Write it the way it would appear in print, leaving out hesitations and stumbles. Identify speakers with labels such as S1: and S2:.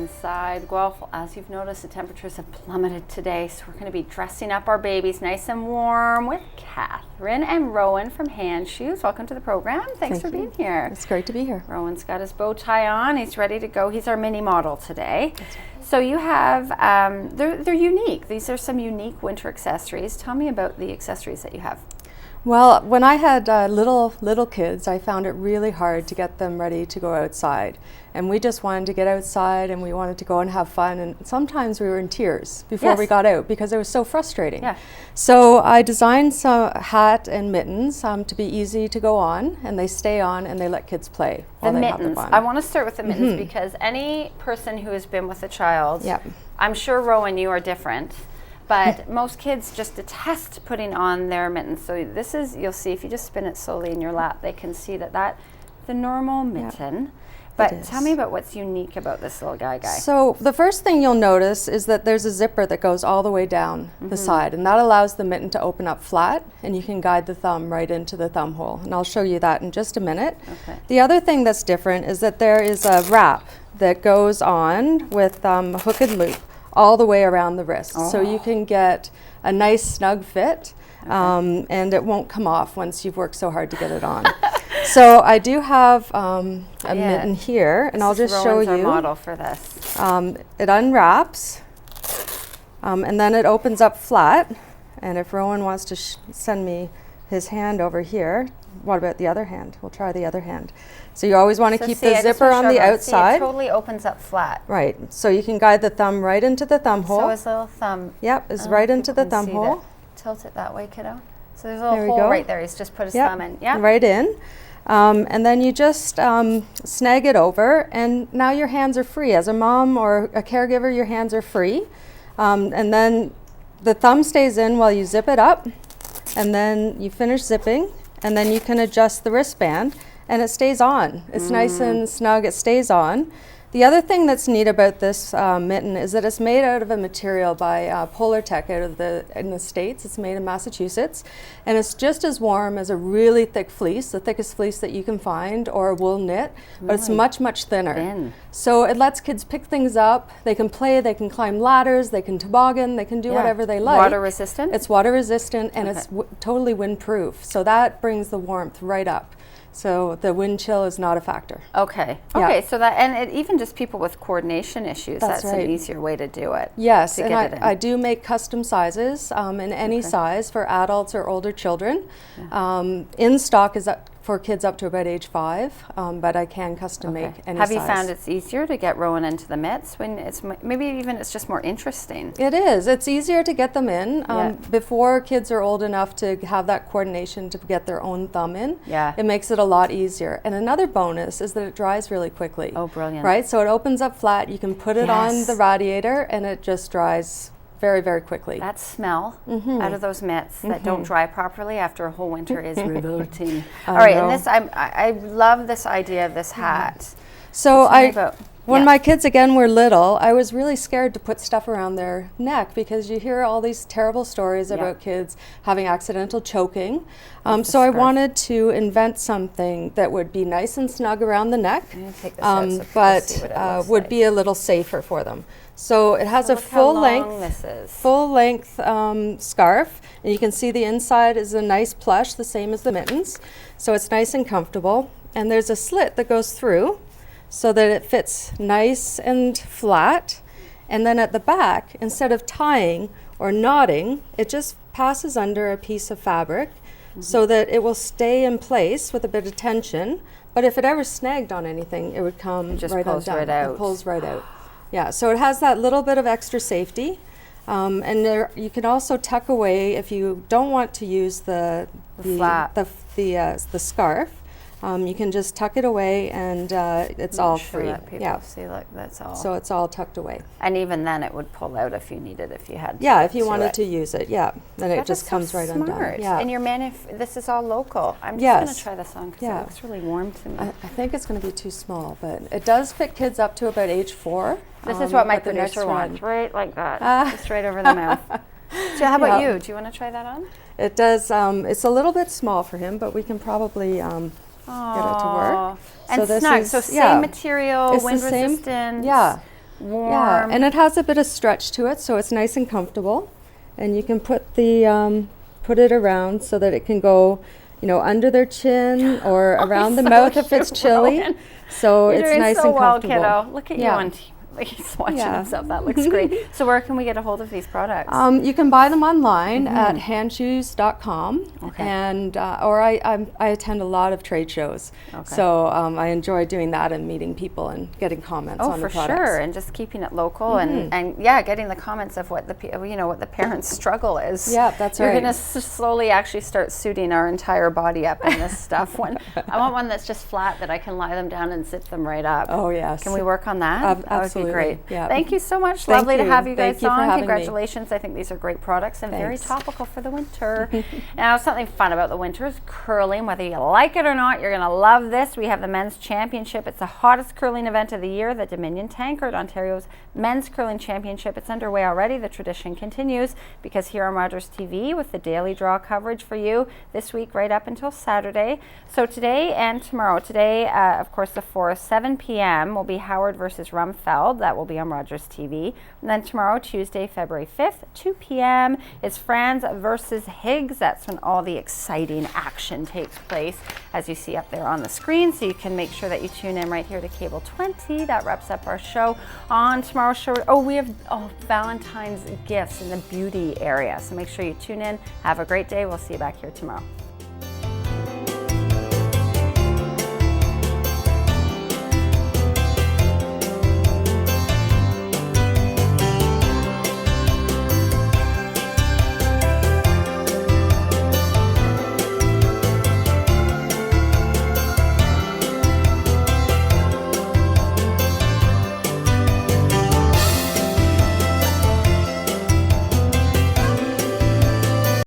S1: inside. Guelph, as you've noticed, the temperatures have plummeted today, so we're going to be dressing up our babies nice and warm with Catherine and Rowan from Handshoez. Welcome to the program. Thanks for being here.
S2: It's great to be here.
S1: Rowan's got his bow tie on. He's ready to go. He's our mini model today.
S2: That's right.
S1: So you have, they're unique. These are some unique winter accessories. Tell me about the accessories that you have.
S2: Well, when I had little kids, I found it really hard to get them ready to go outside. And we just wanted to get outside and we wanted to go and have fun. And sometimes we were in tears before we got out because it was so frustrating.
S1: Yeah.
S2: So I designed some hat and mittens to be easy to go on, and they stay on and they let kids play while
S1: The
S2: they have
S1: mittens.
S2: the fun.
S1: I want to start with the mittens because any person who has been with a child, I'm sure, Rowan, you are different. But most kids just detest putting on their mittens. So this is, you'll see if you just spin it slowly in your lap, they can see that the normal mitten. But tell me about what's unique about this little guy.
S2: So the first thing you'll notice is that there's a zipper that goes all the way down the side, and that allows the mitten to open up flat, and you can guide the thumb right into the thumb hole. And I'll show you that in just a minute.
S1: Okay.
S2: The other thing that's different is that there is a wrap that goes on with hook and loop all the way around the wrist. So you can get a nice snug fit, and it won't come off once you've worked so hard to get it on. So I do have a mitten here, and I'll just show you.
S1: Our model for this.
S2: It unwraps, and then it opens up flat. And if Rowan wants to send me his hand over here, what about the other hand? We'll try the other hand. So you always want to keep the zipper on the outside.
S1: See, it totally opens up flat.
S2: Right. So you can guide the thumb right into the thumb hole.
S1: So his little thumb.
S2: Yep, is right into the thumb hole.
S1: Tilt it that way, kiddo. So there's a little hole right there. He's just put his thumb in. Yeah.
S2: Right in. And then you just snag it over, and now your hands are free. As a mom or a caregiver, your hands are free. And then the thumb stays in while you zip it up, and then you finish zipping, and then you can adjust the wristband, and it stays on. It's nice and snug. It stays on. The other thing that's neat about this mitten is that it's made out of a material by Polar Tech in the States. It's made in Massachusetts, and it's just as warm as a really thick fleece, the thickest fleece that you can find, or a wool knit, but it's much, much thinner. So it lets kids pick things up. They can play, they can climb ladders, they can toboggan, they can do whatever they like.
S1: Water resistant?
S2: It's water resistant, and it's totally windproof. So that brings the warmth right up. So the wind chill is not a factor.
S1: Okay. Okay. So that, and it, even just people with coordination issues, that's an easier way to do it.
S2: Yes, and I do make custom sizes in any size for adults or older children. In stock is for kids up to about age 5, but I can custom make any size.
S1: Have you found it's easier to get Rowan into the mitts when it's maybe even it's just more interesting?
S2: It is. It's easier to get them in before kids are old enough to have that coordination to get their own thumb in.
S1: Yeah.
S2: It makes it a lot easier. And another bonus is that it dries really quickly.
S1: Oh, brilliant.
S2: Right? So it opens up flat. You can put it on the radiator, and it just dries very, very quickly.
S1: That smell out of those mitts that don't dry properly after a whole winter is revolting. All right, and this I love this idea of this hat.
S2: So when my kids again were little, I was really scared to put stuff around their neck because you hear all these terrible stories about kids having accidental choking. So I wanted to invent something that would be nice and snug around the neck, but would be a little safer for them. So it has a full length scarf, and you can see the inside is a nice plush, the same as the mittens. So it's nice and comfortable. And there's a slit that goes through so that it fits nice and flat. And then at the back, instead of tying or knotting, it just passes under a piece of fabric so that it will stay in place with a bit of tension. But if it ever snagged on anything, it would come right undone. It pulls right out. Yeah, so it has that little bit of extra safety, and you can also tuck away if you don't want to use the scarf. You can just tuck it away, and it's all free.
S1: See, look, that's all.
S2: So it's all tucked away.
S1: And even then, it would pull out if you needed, if you had.
S2: Yeah, if you wanted to use it, then it just comes right undone.
S1: Yeah. And your this is all local. I'm just going to try this on because it looks really warm to me.
S2: I think it's going to be too small, but it does fit kids up to about age 4.
S1: This is what my producer wants, right like that, just right over the mouth. So how about you? Do you want to try that on?
S2: It does. It's a little bit small for him, but we can probably get it to work.
S1: And
S2: so
S1: snug, so same material, wind resistant.
S2: Yeah.
S1: warm.
S2: Yeah, and it has a bit of stretch to it, so it's nice and comfortable. And you can put it around so that it can go, under their chin or around the mouth if it's chilly. So
S1: You're
S2: it's
S1: doing
S2: nice
S1: so
S2: and comfortable.
S1: well, kiddo. Look at you on TV. He's watching himself. That looks great. So where can we get a hold of these products?
S2: You can buy them online at handshoez.com. Okay. And or I attend a lot of trade shows. Okay. So I enjoy doing that and meeting people and getting comments on the products.
S1: Oh, for sure. And just keeping it local and getting the comments of what what the parents' struggle is.
S2: Yeah, that's
S1: You're
S2: right.
S1: going to slowly actually start suiting our entire body up in this stuff. I want one that's just flat that I can lie them down and zip them right up.
S2: Oh, yes.
S1: Can we work on that?
S2: Absolutely.
S1: Great.
S2: Yeah.
S1: Thank you so much. Lovely to have you guys on.
S2: Congratulations.
S1: I think these are great products and very topical for the winter. Now, something fun about the winter is curling. Whether you like it or not, you're going to love this. We have the Men's Championship. It's the hottest curling event of the year, the Dominion Tankard, Ontario's Men's Curling Championship. It's underway already. The tradition continues because here on Rogers TV with the daily draw coverage for you this week right up until Saturday. So today and tomorrow. Today, of course, the 4th, 7 p.m. will be Howard versus Rumfeld. That will be on Rogers TV. And then tomorrow, Tuesday, February 5th, 2 p.m. is Franz versus Higgs. That's when all the exciting action takes place, as you see up there on the screen. So you can make sure that you tune in right here to Cable 20. That wraps up our show. On tomorrow's show, we have Valentine's gifts in the beauty area. So make sure you tune in. Have a great day. We'll see you back here tomorrow.